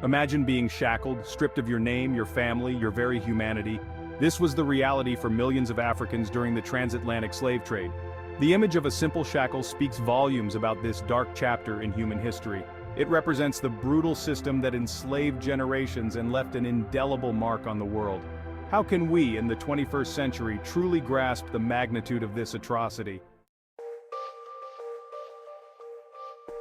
Imagine being shackled, stripped of your name, your family, your very humanity. This was the reality for millions of Africans during the transatlantic slave trade. The image of a simple shackle speaks volumes about this dark chapter in human history. It represents the brutal system that enslaved generations and left an indelible mark on the world. How can we, in the 21st century, truly grasp the magnitude of this atrocity?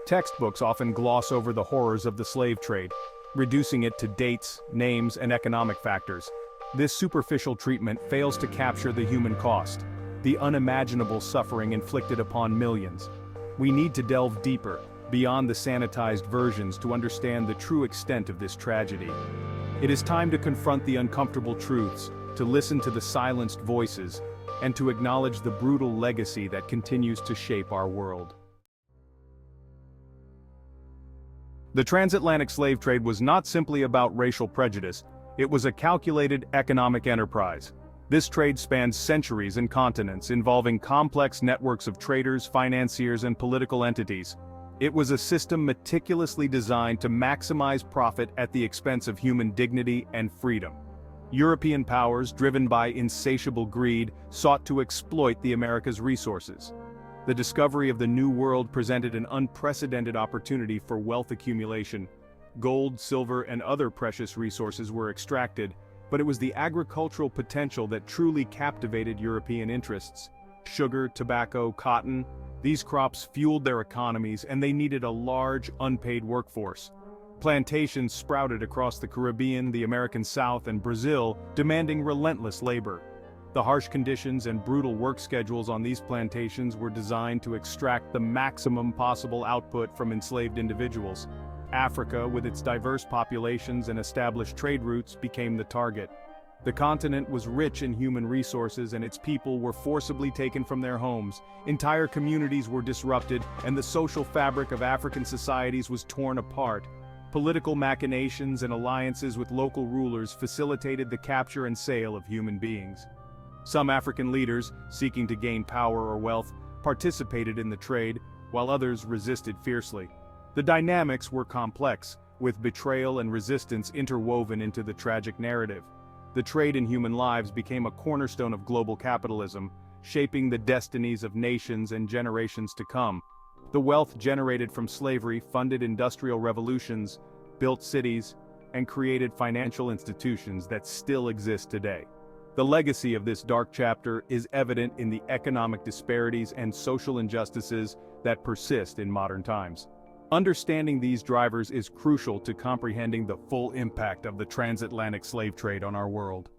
Textbooks often gloss over the horrors of the slave trade, reducing it to dates, names, and economic factors. This superficial treatment fails to capture the human cost, the unimaginable suffering inflicted upon millions. We need to delve deeper, beyond the sanitized versions, to understand the true extent of this tragedy. It is time to confront the uncomfortable truths, to listen to the silenced voices, and to acknowledge the brutal legacy that continues to shape our world. The transatlantic slave trade was not simply about racial prejudice, it was a calculated economic enterprise. This trade spanned centuries and continents, involving complex networks of traders, financiers, and political entities. It was a system meticulously designed to maximize profit at the expense of human dignity and freedom. European powers, driven by insatiable greed, sought to exploit the Americas' resources. The discovery of the New World presented an unprecedented opportunity for wealth accumulation. Gold, silver, and other precious resources were extracted, but it was the agricultural potential that truly captivated European interests. Sugar, tobacco, cotton, these crops fueled their economies, and they needed a large, unpaid workforce. Plantations sprouted across the Caribbean, the American South, and Brazil, demanding relentless labor. The harsh conditions and brutal work schedules on these plantations were designed to extract the maximum possible output from enslaved individuals. Africa, with its diverse populations and established trade routes, became the target. The continent was rich in human resources, and its people were forcibly taken from their homes. Entire communities were disrupted, and the social fabric of African societies was torn apart. Political machinations and alliances with local rulers facilitated the capture and sale of human beings. Some African leaders, seeking to gain power or wealth, participated in the trade, while others resisted fiercely. The dynamics were complex, with betrayal and resistance interwoven into the tragic narrative. The trade in human lives became a cornerstone of global capitalism, shaping the destinies of nations and generations to come. The wealth generated from slavery funded industrial revolutions, built cities, and created financial institutions that still exist today. The legacy of this dark chapter is evident in the economic disparities and social injustices that persist in modern times. Understanding these drivers is crucial to comprehending the full impact of the transatlantic slave trade on our world.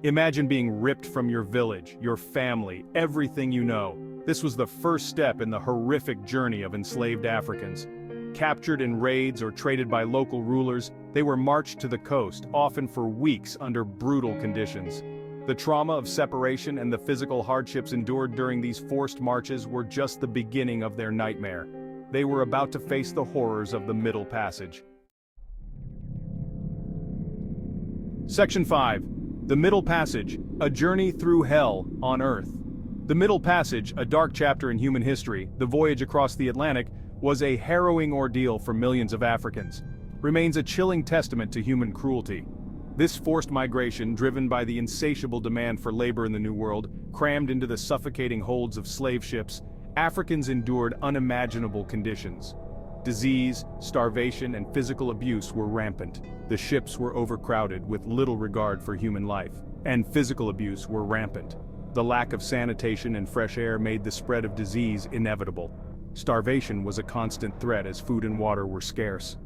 Imagine being ripped from your village, your family, everything you know. This was the first step in the horrific journey of enslaved Africans. Captured in raids or traded by local rulers, they were marched to the coast, often for weeks under brutal conditions. The trauma of separation and the physical hardships endured during these forced marches were just the beginning of their nightmare. They were about to face the horrors of the Middle Passage. Section 5. The Middle Passage, a journey through hell on Earth. The Middle Passage, a dark chapter in human history, the voyage across the Atlantic, was a harrowing ordeal for millions of Africans. Remains a chilling testament to human cruelty. This forced migration, driven by the insatiable demand for labor in the New World, crammed into the suffocating holds of slave ships, Africans endured unimaginable conditions. Disease, starvation, and physical abuse were rampant. The ships were overcrowded with little regard for human life, and physical abuse were rampant. The lack of sanitation and fresh air made the spread of disease inevitable. Starvation was a constant threat as food and water were scarce.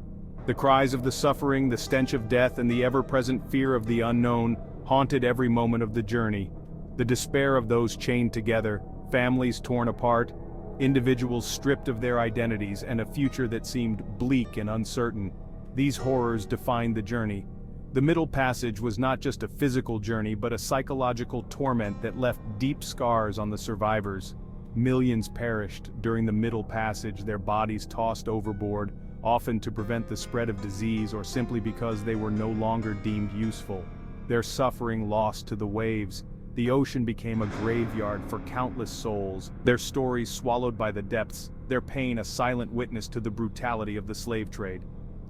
The cries of the suffering, the stench of death, and the ever-present fear of the unknown haunted every moment of the journey. The despair of those chained together, families torn apart, individuals stripped of their identities, and a future that seemed bleak and uncertain. These horrors defined the journey. The Middle Passage was not just a physical journey, but a psychological torment that left deep scars on the survivors. Millions perished during the Middle Passage, their bodies tossed overboard, often to prevent the spread of disease or simply because they were no longer deemed useful. Their suffering lost to the waves, The ocean became a graveyard for countless souls, their stories swallowed by the depths, their pain a silent witness to the brutality of the slave trade.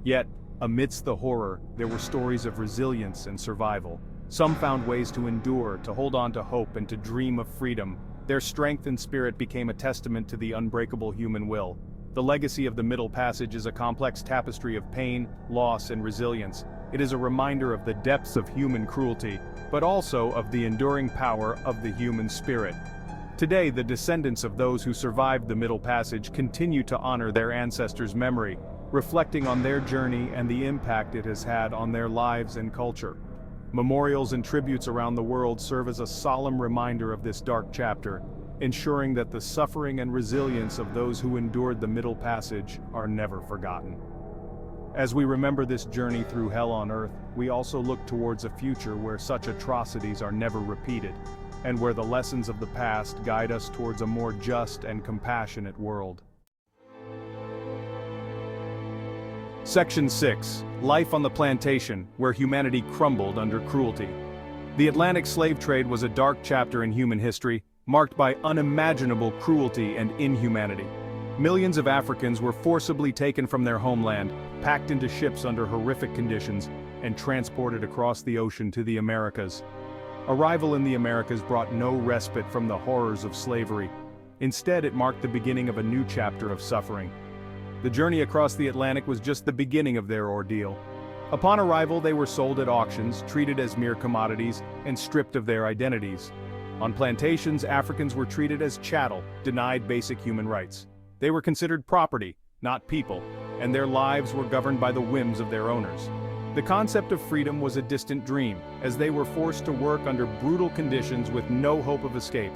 Yet, amidst the horror, there were stories of resilience and survival. Some found ways to endure, to hold on to hope, and to dream of freedom. Their strength and spirit became a testament to the unbreakable human will. The legacy of the Middle Passage is a complex tapestry of pain, loss, and resilience. It is a reminder of the depths of human cruelty, but also of the enduring power of the human spirit. Today, the descendants of those who survived the Middle Passage continue to honor their ancestors' memory, reflecting on their journey and the impact it has had on their lives and culture. Memorials and tributes around the world serve as a solemn reminder of this dark chapter, ensuring that the suffering and resilience of those who endured the Middle Passage are never forgotten. As we remember this journey through hell on earth, we also look towards a future where such atrocities are never repeated, and where the lessons of the past guide us towards a more just and compassionate world. Section 6. Life on the Plantation, where humanity crumbled under cruelty. The Atlantic slave trade was a dark chapter in human history, marked by unimaginable cruelty and inhumanity. Millions of Africans were forcibly taken from their homeland, packed into ships under horrific conditions, and transported across the ocean to the Americas. Arrival in the Americas brought no respite from the horrors of slavery. Instead, it marked the beginning of a new chapter of suffering. The journey across the Atlantic was just the beginning of their ordeal. Upon arrival, they were sold at auctions, treated as mere commodities, and stripped of their identities. On plantations, Africans were treated as chattel, denied basic human rights. They were considered property, not people, and their lives were governed by the whims of their owners. The concept of freedom was a distant dream, as they were forced to work under brutal conditions with no hope of escape.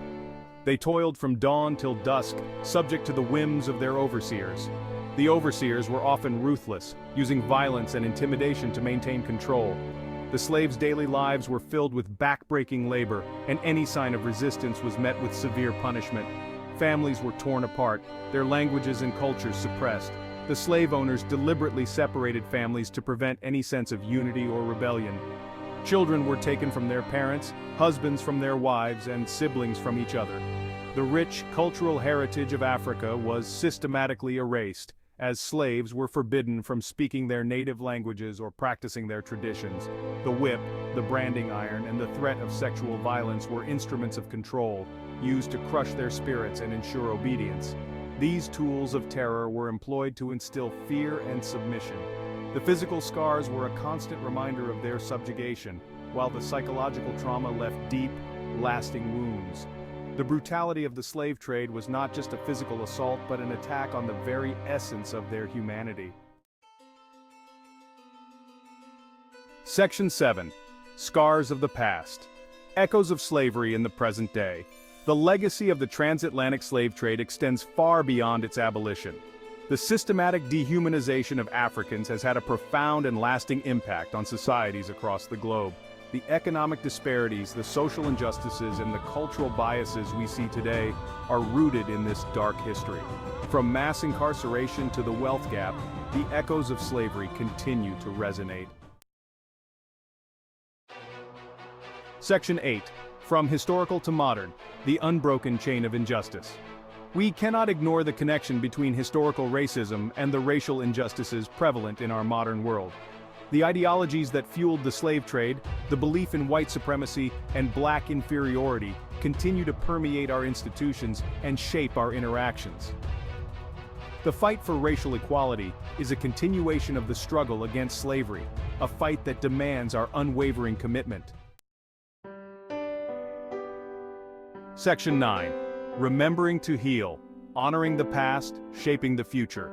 They toiled from dawn till dusk, subject to the whims of their overseers. The overseers were often ruthless, using violence and intimidation to maintain control. The slaves' daily lives were filled with back-breaking labor, and any sign of resistance was met with severe punishment. Families were torn apart, their languages and cultures suppressed. The slave owners deliberately separated families to prevent any sense of unity or rebellion. Children were taken from their parents, husbands from their wives, and siblings from each other. The rich cultural heritage of Africa was systematically erased, as slaves were forbidden from speaking their native languages or practicing their traditions. The whip, the branding iron, and the threat of sexual violence were instruments of control, used to crush their spirits and ensure obedience. These tools of terror were employed to instill fear and submission. The physical scars were a constant reminder of their subjugation, while the psychological trauma left deep, lasting wounds. The brutality of the slave trade was not just a physical assault but an attack on the very essence of their humanity. Section 7. Scars of the Past. Echoes of slavery in the present day. The legacy of the transatlantic slave trade extends far beyond its abolition. The systematic dehumanization of Africans has had a profound and lasting impact on societies across the globe. The economic disparities, the social injustices, and the cultural biases we see today are rooted in this dark history. From mass incarceration to the wealth gap, the echoes of slavery continue to resonate. Section 8. From Historical to Modern, the Unbroken Chain of Injustice. We cannot ignore the connection between historical racism and the racial injustices prevalent in our modern world. The ideologies that fueled the slave trade, the belief in white supremacy and black inferiority, continue to permeate our institutions and shape our interactions. The fight for racial equality is a continuation of the struggle against slavery, a fight that demands our unwavering commitment. Section 9. Remembering to Heal, Honoring the Past, Shaping the Future.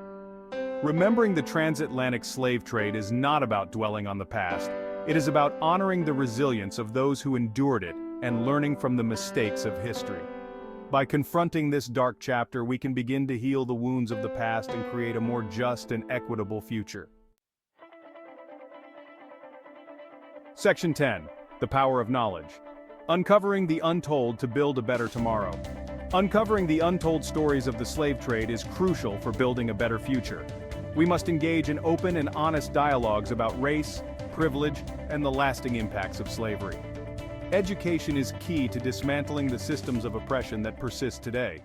Remembering the transatlantic slave trade is not about dwelling on the past. It is about honoring the resilience of those who endured it and learning from the mistakes of history. By confronting this dark chapter, we can begin to heal the wounds of the past and create a more just and equitable future. Section 10. The Power of Knowledge. Uncovering the Untold to build a better tomorrow. Uncovering the untold stories of the slave trade is crucial for building a better future. We must engage in open and honest dialogues about race, privilege, and the lasting impacts of slavery. Education is key to dismantling the systems of oppression that persist today.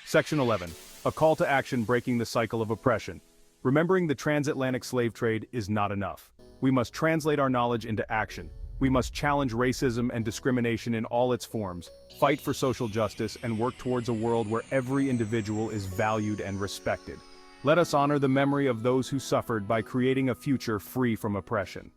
Section 11. A call to action breaking the cycle of oppression. Remembering the transatlantic slave trade is not enough. We must translate our knowledge into action. We must challenge racism and discrimination in all its forms, fight for social justice, and work towards a world where every individual is valued and respected. Let us honor the memory of those who suffered by creating a future free from oppression.